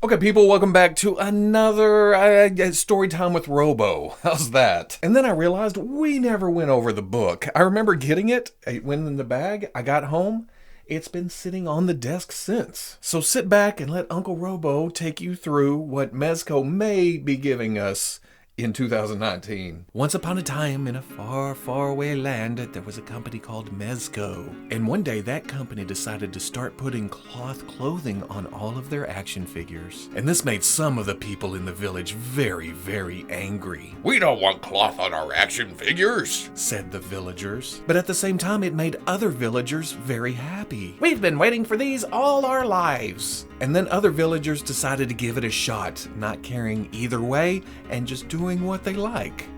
Okay, people, welcome back to another story time with Robo. How's that? And then I realized we never went over the book. I remember getting it. It went in the bag. I got home. It's been sitting on the desk since. So sit back and let Uncle Robo take you through what Mezco may be giving us in 2019. Once upon a time, in a far, far away land, there was a company called Mezco. And one day, that company decided to start putting cloth clothing on all of their action figures. And this made some of the people in the village very, very angry. "We don't want cloth on our action figures," said the villagers. But at the same time, it made other villagers very happy. "We've been waiting for these all our lives." And then other villagers decided to give it a shot, not caring either way and just doing what they like.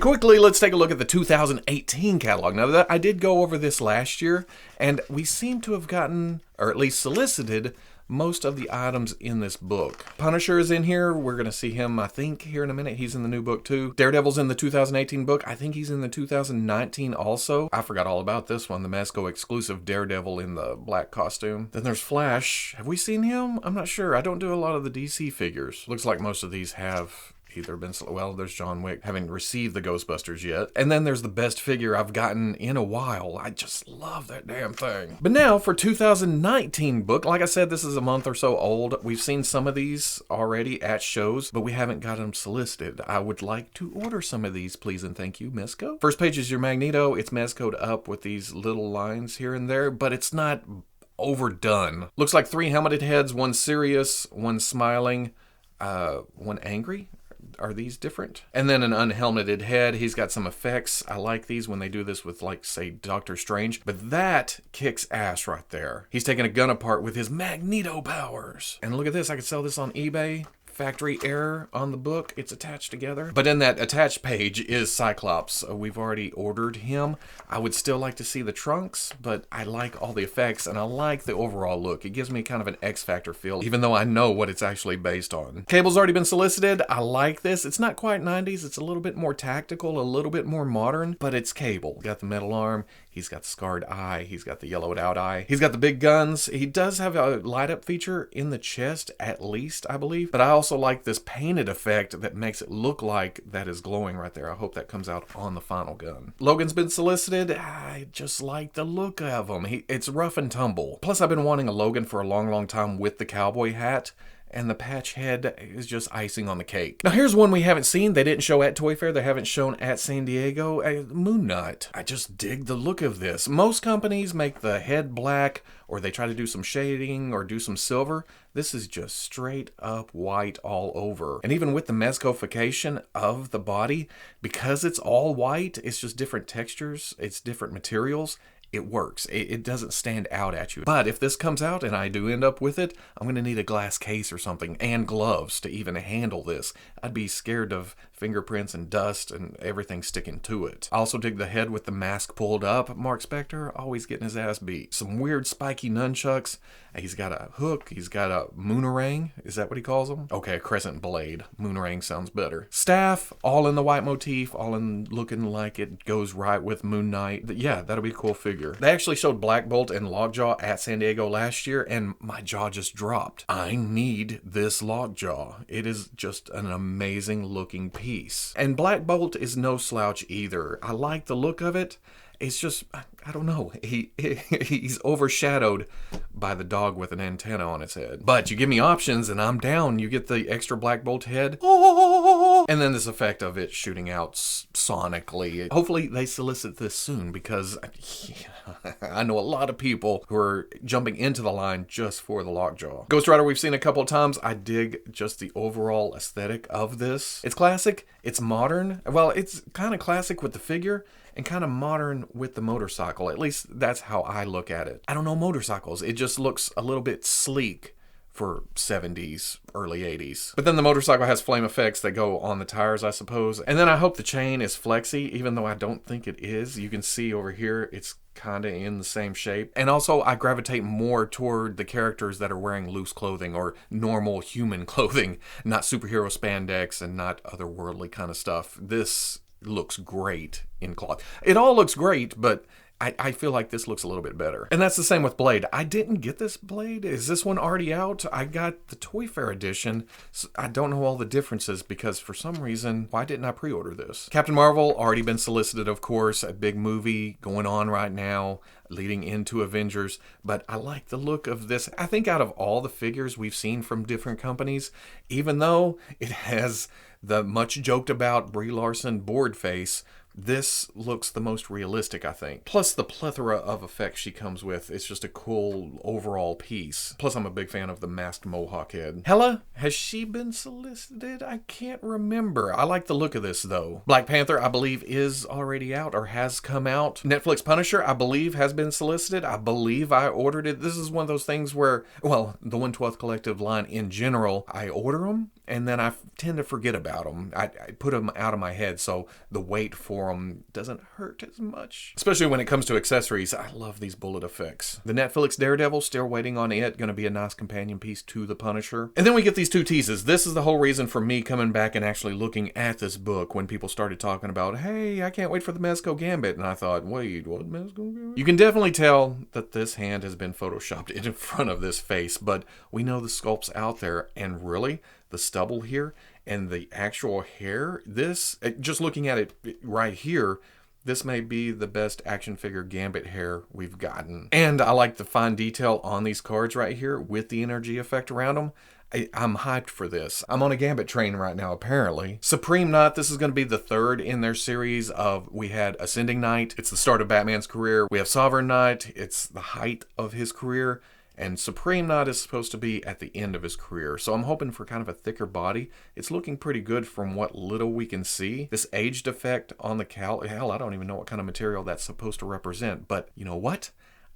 Quickly, let's take a look at the 2018 catalog. Now, I did go over this last year, and we seem to have gotten, or at least solicited, most of the items in this book. Punisher is in here. We're going to see him, I think, here in a minute. He's in the new book, too. Daredevil's in the 2018 book. I think he's in the 2019 also. I forgot all about this one, the Mezco exclusive Daredevil in the black costume. Then there's Flash. Have we seen him? I'm not sure. I don't do a lot of the DC figures. Looks like most of these have either been, well, there's John Wick, haven't received the Ghostbusters yet. And then there's the best figure I've gotten in a while. I just love that damn thing. But now for 2019 book, like I said, this is a month or so old. We've seen some of these already at shows, but we haven't got them solicited. I would like to order some of these, please and thank you, Mezco. First page is your Magneto. It's Mezco'd up with these little lines here and there, but it's not overdone. Looks like 3 helmeted heads, one serious, one smiling, one angry. Are these different? And then an unhelmeted head. He's got some effects. I like these when they do this with, like, say, Doctor Strange. But that kicks ass right there. He's taking a gun apart with his Magneto powers. And look at this. I could sell this on eBay. Factory error on the book. It's attached together. But in that attached page is Cyclops. We've already ordered him. I would still like to see the trunks, but I like all the effects and I like the overall look. It gives me kind of an X-Factor feel, even though I know what it's actually based on. Cable's already been solicited. I like this. It's not quite 90s. It's a little bit more tactical, a little bit more modern, but it's Cable. Got the metal arm. He's got the scarred eye. He's got the yellowed out eye. He's got the big guns. He does have a light up feature in the chest, at least, I believe. But I also like this painted effect that makes it look like that is glowing right there. I hope that comes out on the final gun. Logan's been solicited. I just like the look of him. It's rough and tumble. Plus, I've been wanting a Logan for a long, long time with the cowboy hat. And the patch head is just icing on the cake. Now here's one we haven't seen. They didn't show at Toy Fair. They haven't shown at San Diego. Moon Knight. I just dig the look of this. Most companies make the head black, or they try to do some shading or do some silver. This is just straight up white all over. And even with the Mezcofication of the body, because it's all white, it's just different textures, it's different materials. It works. It doesn't stand out at you. But if this comes out and I do end up with it, I'm going to need a glass case or something and gloves to even handle this. I'd be scared of fingerprints and dust and everything sticking to it. I also dig the head with the mask pulled up. Mark Spector always getting his ass beat. Some weird spiky nunchucks. He's got a hook. He's got a moonerang. Is that what he calls them? Okay, a crescent blade. Moonerang sounds better. Staff, all in the white motif, all in looking like it goes right with Moon Knight. Yeah, that'll be a cool figure. They actually showed Black Bolt and Lockjaw at San Diego last year, and my jaw just dropped. I need this Lockjaw. It is just an amazing looking piece. And Black Bolt is no slouch either. I like the look of it. It's just, I don't know, he's overshadowed by the dog with an antenna on its head. But you give me options and I'm down. You get the extra Black Bolt head. And then this effect of it shooting out sonically. Hopefully they solicit this soon because I know a lot of people who are jumping into the line just for the Lockjaw. Ghost Rider we've seen a couple of times. I dig just the overall aesthetic of this. It's classic. It's modern. Well, it's kind of classic with the figure and kind of modern with the motorcycle. At least that's how I look at it. I don't know motorcycles. It just looks a little bit sleek for 70s, early 80s. But then the motorcycle has flame effects that go on the tires, I suppose. And then I hope the chain is flexy, even though I don't think it is. You can see over here, it's kind of in the same shape. And also, I gravitate more toward the characters that are wearing loose clothing or normal human clothing, not superhero spandex and not otherworldly kind of stuff. This looks great in cloth. It all looks great, but I feel like this looks a little bit better. And that's the same with Blade. I didn't get this Blade. Is this one already out? I got the Toy Fair edition. So I don't know all the differences because for some reason, why didn't I pre-order this? Captain Marvel, already been solicited, of course. A big movie going on right now, leading into Avengers. But I like the look of this. I think out of all the figures we've seen from different companies, even though it has the much joked about Brie Larson board face, this looks the most realistic, I think. Plus the plethora of effects she comes with. It's just a cool overall piece. Plus I'm a big fan of the masked mohawk head. Hela, has she been solicited? I can't remember. I like the look of this though. Black Panther, I believe, is already out or has come out. Netflix Punisher, I believe, has been solicited. I believe I ordered it. This is one of those things where, well, the 112 Collective line in general, I order them and then I tend to forget about them. I put them out of my head, so the wait for them doesn't hurt as much. Especially when it comes to accessories, I love these bullet effects. The Netflix Daredevil, still waiting on it. Going to be a nice companion piece to the Punisher. And then we get these two teases. This is the whole reason for me coming back and actually looking at this book when people started talking about, hey, I can't wait for the Mezco Gambit. And I thought, wait, what Mezco Gambit? You can definitely tell that this hand has been photoshopped in front of this face, but we know the sculpt's out there, and really, the stubble here and the actual hair, this, just looking at it right here, this may be the best action figure Gambit hair we've gotten. And I like the fine detail on these cards right here with the energy effect around them. I'm hyped for this. I'm on a Gambit train right now, apparently. Supreme Knight, this is going to be the third in their series of, we had Ascending Knight. It's the start of Batman's career. We have Sovereign Knight. It's the height of his career. And Supreme Knight is supposed to be at the end of his career. So I'm hoping for kind of a thicker body. It's looking pretty good from what little we can see. This aged effect on the cowl, hell, I don't even know what kind of material that's supposed to represent. But you know what?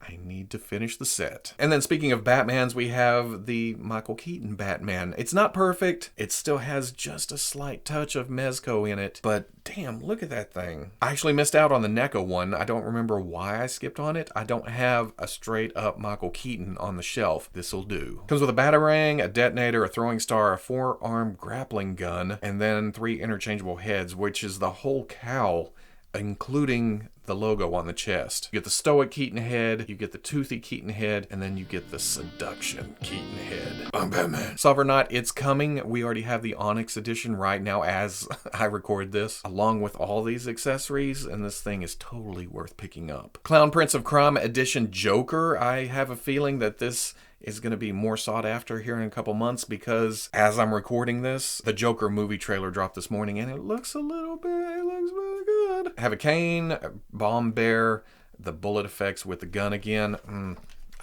I need to finish the set. And then speaking of Batmans, we have the Michael Keaton Batman. It's not perfect. It still has just a slight touch of Mezco in it. But damn, look at that thing. I actually missed out on the NECA one. I don't remember why I skipped on it. I don't have a straight up Michael Keaton on the shelf. This'll do. Comes with a batarang, a detonator, a throwing star, a four-arm grappling gun, and then 3 interchangeable heads, which is the whole cowl, including the logo on the chest. You get the stoic Keaton head, you get the toothy Keaton head, and then you get the seduction Keaton head. I'm Batman. Sovereign Knight, it's coming. We already have the Onyx edition right now as I record this, along with all these accessories, and this thing is totally worth picking up. Clown Prince of Crime edition Joker. I have a feeling that this is going to be more sought after here in a couple months because as I'm recording this, the Joker movie trailer dropped this morning and it looks very good. I have a cane, a bomb bear, the bullet effects with the gun again.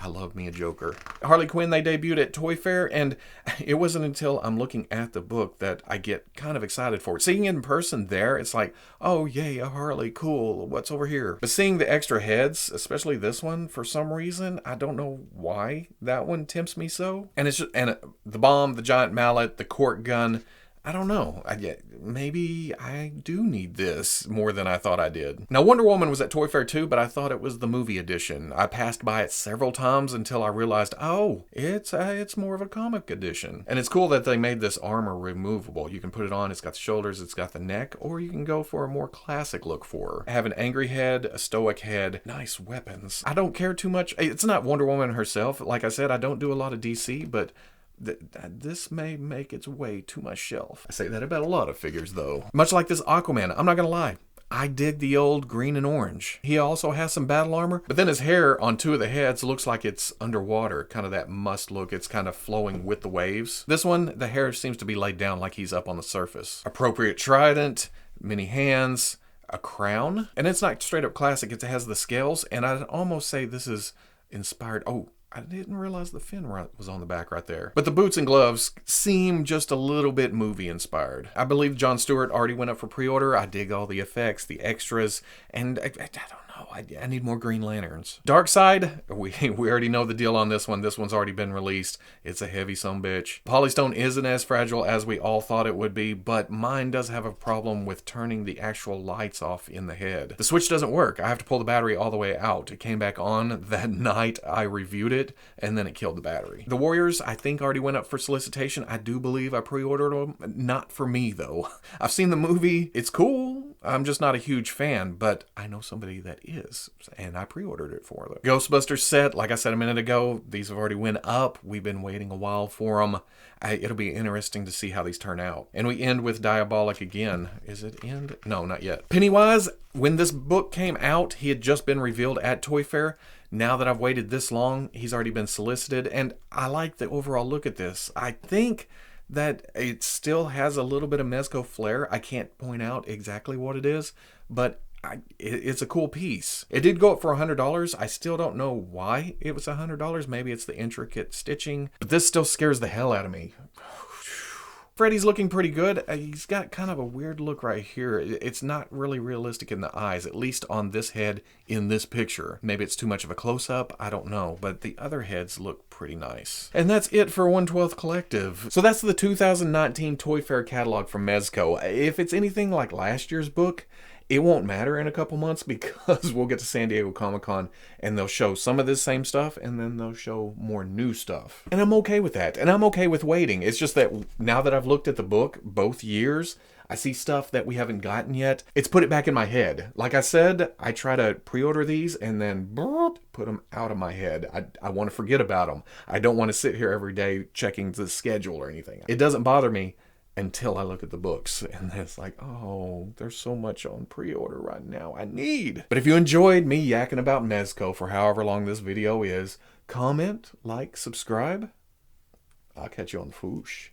I love me a Joker. Harley Quinn, they debuted at Toy Fair, and it wasn't until I'm looking at the book that I get kind of excited for it. Seeing it in person there, it's like, oh yay, a Harley, cool, what's over here? But seeing the extra heads, especially this one, for some reason, I don't know why that one tempts me so. And it's just, and the bomb, the giant mallet, the cork gun, I don't know. Maybe I do need this more than I thought I did. Now, Wonder Woman was at Toy Fair too, but I thought it was the movie edition. I passed by it several times until I realized, oh, it's more of a comic edition. And it's cool that they made this armor removable. You can put it on, it's got the shoulders, it's got the neck, or you can go for a more classic look for her. I have an angry head, a stoic head, nice weapons. I don't care too much. It's not Wonder Woman herself. Like I said, I don't do a lot of DC, but this may make its way to my shelf. I say that about a lot of figures, though. Much like this Aquaman, I'm not gonna lie. I dig the old green and orange. He also has some battle armor, but then his hair on 2 of the heads looks like it's underwater, kind of that must look. It's kind of flowing with the waves. This one, the hair seems to be laid down like he's up on the surface. Appropriate trident, many hands, a crown, and it's not straight up classic. It has the scales, and I'd almost say this is inspired. Oh, I didn't realize the fin was on the back right there. But the boots and gloves seem just a little bit movie inspired. I believe Jon Stewart already went up for pre-order. I dig all the effects, the extras, and I don't know. I need more Green Lanterns. Darkseid, we already know the deal on this one. This one's already been released. It's a heavy sumbitch. Polystone isn't as fragile as we all thought it would be, but mine does have a problem with turning the actual lights off in the head. The switch doesn't work. I have to pull the battery all the way out. It came back on that night I reviewed it, and then it killed the battery. The Warriors, I think, already went up for solicitation. I do believe I pre-ordered them. Not for me, though. I've seen the movie. It's cool. I'm just not a huge fan, but I know somebody that is, and I pre-ordered it for them. Ghostbusters set, like I said a minute ago, these have already went up. We've been waiting a while for them. It'll be interesting to see how these turn out. And we end with Diabolic again. Is it end? No, not yet. Pennywise, when this book came out, he had just been revealed at Toy Fair. Now that I've waited this long, he's already been solicited, and I like the overall look at this. I think that it still has a little bit of Mezco flair. I can't point out exactly what it is, but it's a cool piece. It did go up for $100. I still don't know why it was $100. Maybe it's the intricate stitching, but this still scares the hell out of me. Freddy's looking pretty good. He's got kind of a weird look right here. It's not really realistic in the eyes, at least on this head in this picture. Maybe it's too much of a close-up, I don't know, but the other heads look pretty nice. And that's it for 112 Collective. So that's the 2019 Toy Fair catalog from Mezco. If it's anything like last year's book, it won't matter in a couple months because we'll get to San Diego Comic-Con and they'll show some of this same stuff and then they'll show more new stuff. And I'm okay with that. And I'm okay with waiting. It's just that now that I've looked at the book both years, I see stuff that we haven't gotten yet. It's put it back in my head. Like I said, I try to pre-order these and then put them out of my head. I want to forget about them. I don't want to sit here every day checking the schedule or anything. It doesn't bother me until I look at the books and it's like, oh, there's so much on pre-order right now I need. But if you enjoyed me yakking about Mezco for however long this video is, comment, like, subscribe. I'll catch you on the Fwoosh.